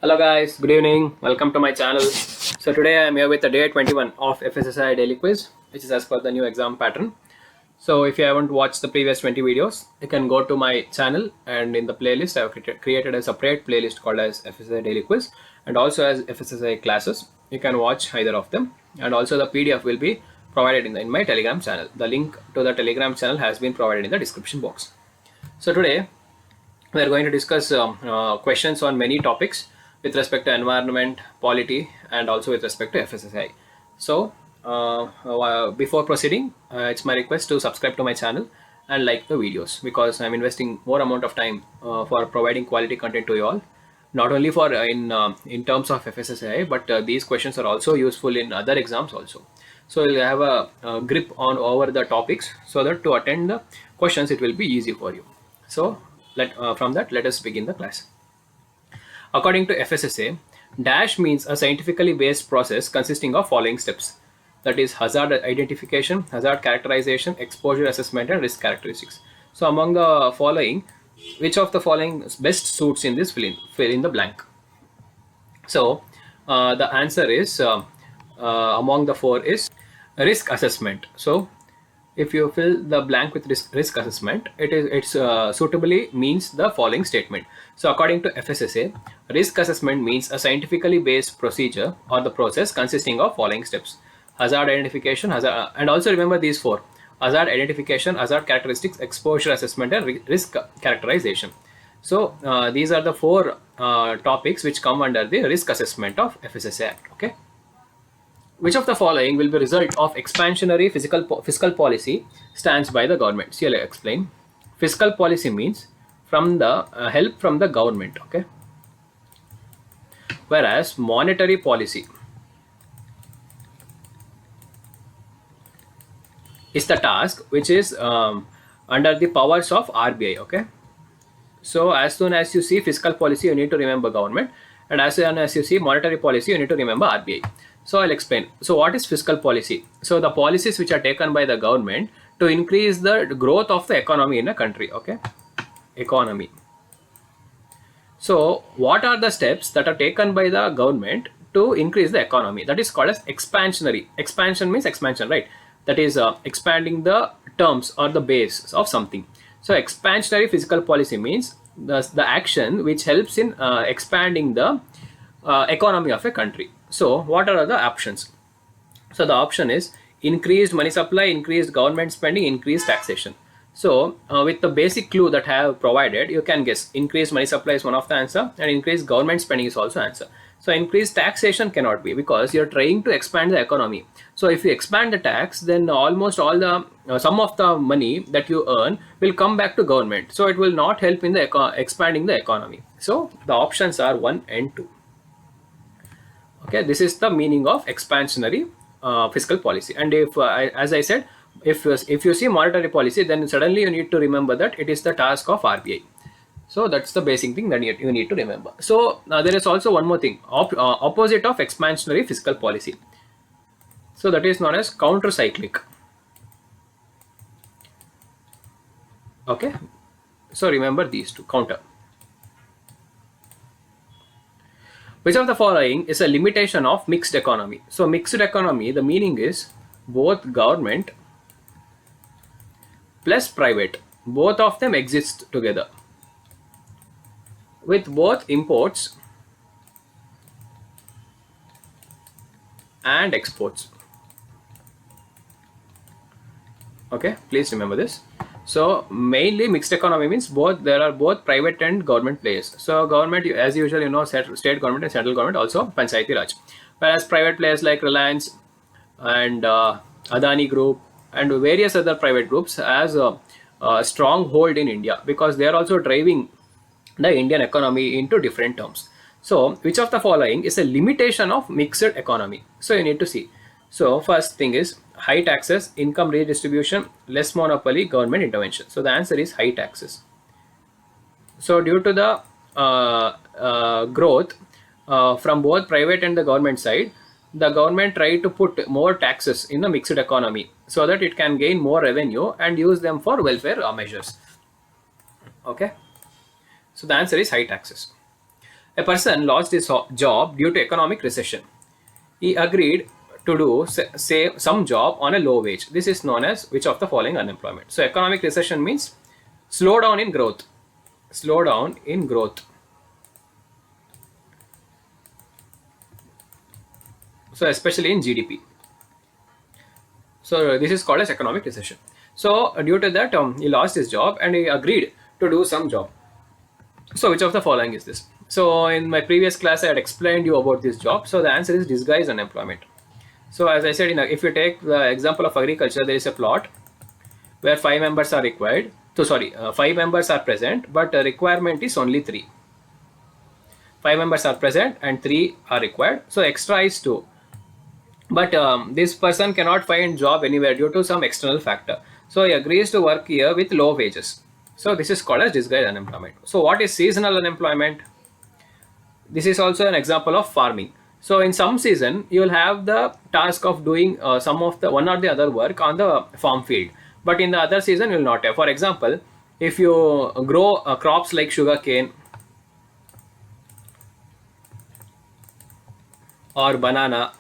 Hello guys, good evening. Welcome to my channel. So today I am here with the day 21 of Fssai daily quiz, which is as per the new exam pattern. So if you haven't watched the previous 20 videos, you can go to my channel, and in the playlist I have created a separate playlist called as Fssai daily quiz and also as Fssai classes. You can watch either of them, and also the PDF will be provided in my Telegram channel. The link to the Telegram channel has been provided in the description box. So today we are going to discuss questions on many topics with respect to environment, polity, and also with respect to FSSAI. So before proceeding, it's my request to subscribe to my channel and like the videos, because I'm investing more amount of time for providing quality content to you all, not only for in terms of FSSAI, but these questions are also useful in other exams also. So you'll have a grip on over the topics, so that to attend the questions it will be easy for you. So from that, let us begin the class. According to FSSA, dash means a scientifically based process consisting of following steps. That is hazard identification, hazard characterization, exposure assessment, and risk characteristics. So among the following, which of the following best suits in this fill in the blank? So the answer is among the four is risk assessment. So if you fill the blank with risk assessment, it's suitably means the following statement. So according to FSSA, risk assessment means a scientifically based procedure or the process consisting of following steps: hazard identification, and also remember these four: hazard identification, hazard characteristics, exposure assessment, and risk characterization. So these are the four topics which come under the risk assessment of FSSA Act. Okay. Which of the following will be result of expansionary fiscal policy stands by the government? See, I'll explain. Fiscal policy means from the help from the government. Okay. Whereas monetary policy is the task which is under the powers of RBI. Okay. So as soon as you see fiscal policy, you need to remember government, and as soon as you see monetary policy, you need to remember RBI. So I'll explain. So what is fiscal policy? So the policies which are taken by the government to increase the growth of the economy in a country. Okay, economy. So what are the steps that are taken by the government to increase the economy? That is called as expansionary. Expansion means expansion, right? That is expanding the terms or the base of something. So expansionary fiscal policy means the action which helps in expanding the economy of a country. So what are the options? So the option is increased money supply, increased government spending, increased taxation. So with the basic clue that I have provided, you can guess increased money supply is one of the answer, and increased government spending is also answer. So increased taxation cannot be, because you're trying to expand the economy. So if you expand the tax, then almost all the some of the money that you earn will come back to government. So it will not help in the expanding the economy. So the options are 1 and 2. Okay, this is the meaning of expansionary fiscal policy. And if as I said, if you see monetary policy, then suddenly you need to remember that it is the task of RBI. So that's the basic thing that you need to remember. So there is also one more thing, opposite of expansionary fiscal policy. So that is known as counter-cyclic. Okay, so remember these two: counter. Which of the following is a limitation of mixed economy? So mixed economy, the meaning is both government plus private, both of them exist together, with both imports and exports. Okay, please remember this. So mainly mixed economy means there are both private and government players. So government, as usual, you know, state government and central government, also Panchayati Raj. Whereas private players like Reliance and Adani Group and various other private groups has a strong hold in India, because they are also driving the Indian economy into different terms. So which of the following is a limitation of mixed economy? So you need to see. So first thing is high taxes, income redistribution, less monopoly, government intervention. So the answer is high taxes. So due to the growth from both private and the government side, the government tried to put more taxes in the mixed economy so that it can gain more revenue and use them for welfare measures. Okay. So the answer is high taxes. A person lost his job due to economic recession. He agreed to do say some job on a low wage. This is known as which of the following unemployment. So economic recession means slowdown in growth. Slowdown in growth. So especially in GDP. So this is called as economic recession. So due to that, he lost his job and he agreed to do some job. So which of the following is this? So in my previous class, I had explained you about this job. So the answer is disguised unemployment. So as I said, if you take the example of agriculture, there is a plot where 5 members are required. So sorry, 5 members are present, but the requirement is only 3. 5 members are present and 3 are required. So extra is 2. But this person cannot find job anywhere due to some external factor. So he agrees to work here with low wages. So this is called as disguised unemployment. So what is seasonal unemployment? This is also an example of farming. So in some season, you will have the task of doing some of the one or the other work on the farm field. But in the other season, you will not have. For example, if you grow crops like sugarcane or banana,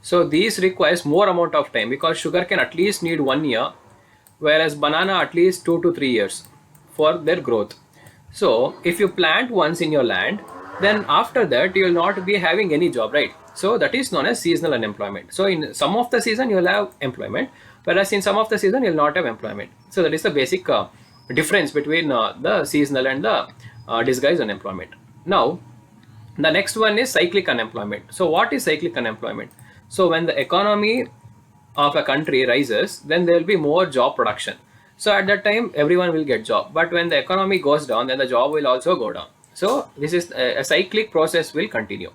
so these requires more amount of time because sugar can at least need 1 year, whereas banana at least 2 to 3 years for their growth. So if you plant once in your land, then after that you will not be having any job, right? So that is known as seasonal unemployment. So in some of the season you will have employment, whereas in some of the season you will not have employment. So that is the basic difference between the seasonal and the disguised unemployment. Now the next one is cyclic unemployment. So what is cyclic unemployment? So when the economy of a country rises, then there will be more job production. So at that time, everyone will get job. But when the economy goes down, then the job will also go down. So this is a cyclic process will continue.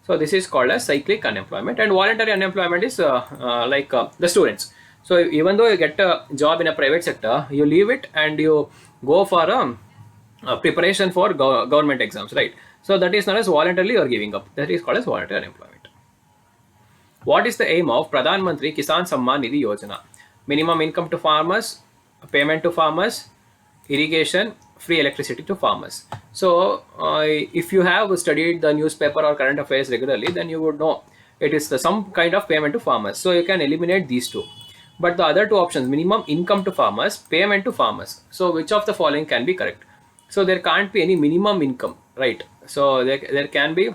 So this is called as cyclic unemployment. And voluntary unemployment is like the students. So even though you get a job in a private sector, you leave it and you go for preparation for government exams, right? So that is known as voluntarily or giving up. That is called as voluntary unemployment. What is the aim of Pradhan Mantri Kisan Samman Nidhi Yojana? Minimum income to farmers, payment to farmers, irrigation, free electricity to farmers. So if you have studied the newspaper or current affairs regularly, then you would know it is some kind of payment to farmers. So you can eliminate these two. But the other two options, minimum income to farmers, payment to farmers. So which of the following can be correct? So there can't be any minimum income, right? So there can be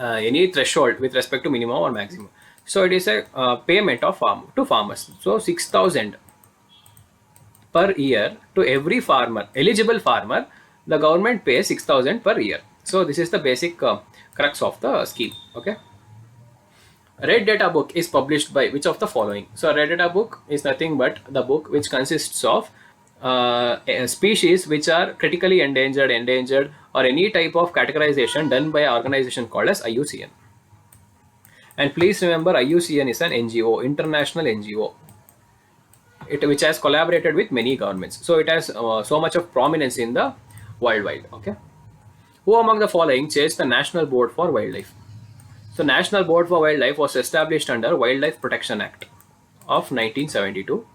any threshold with respect to minimum or maximum. So it is a payment of to farmers. So 6,000 per year to every farmer, eligible farmer, the government pays 6,000 per year. So this is the basic crux of the scheme. Okay. Red Data book is published by which of the following? So Red Data book is nothing but the book which consists of species which are critically endangered, or any type of categorization done by an organization called as IUCN. And please remember, IUCN is an NGO, international NGO, which has collaborated with many governments. So it has so much of prominence in the worldwide. Okay. Who among the following chairs the National Board for Wildlife? So National Board for Wildlife was established under Wildlife Protection Act of 1972.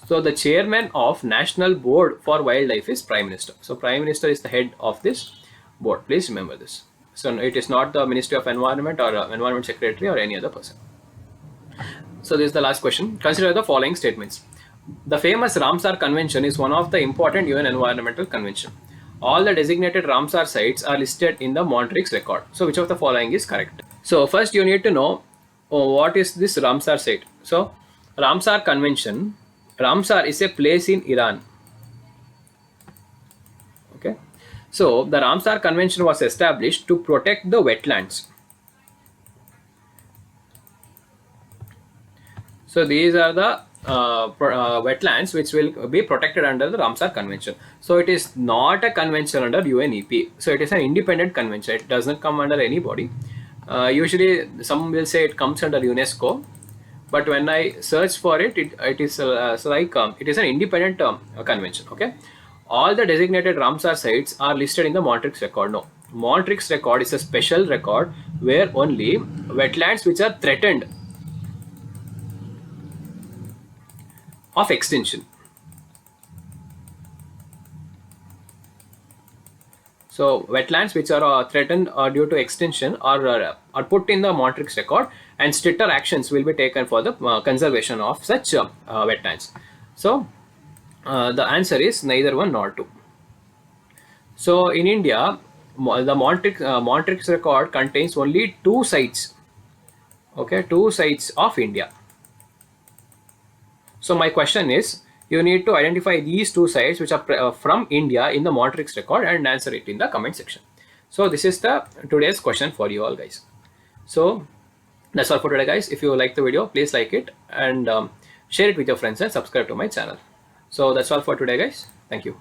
So the chairman of National Board for Wildlife is Prime Minister. So Prime Minister is the head of this board. Please remember this. So it is not the Ministry of Environment or Environment Secretary or any other person. So this is the last question. Consider the following statements. The famous Ramsar Convention is one of the important UN environmental convention. All the designated Ramsar sites are listed in the Montreux record. So which of the following is correct? So first you need to know what is this Ramsar site. So Ramsar Convention, Ramsar is a place in Iran. Okay. So the Ramsar Convention was established to protect the wetlands. So these are the wetlands which will be protected under the Ramsar Convention. So it is not a convention under UNEP. So it is an independent convention. It does not come under any body. Usually some will say it comes under UNESCO. But when I search for it, it is it is an independent convention. Okay, all the designated Ramsar sites are listed in the Montreux record. No, Montreux record is a special record where only wetlands which are threatened of extinction. So wetlands which are threatened due to extinction are put in the Montrix record, and stricter actions will be taken for the conservation of such wetlands. So the answer is neither one nor two. So in India, the Montrix record contains only two sites. Okay, two sites of India. So my question is, you need to identify these two sites which are from India in the Montrix record and answer it in the comment section. So this is the today's question for you all, guys. So that's all for today, guys. If you like the video, please like it and share it with your friends and subscribe to my channel. So that's all for today, guys. Thank you.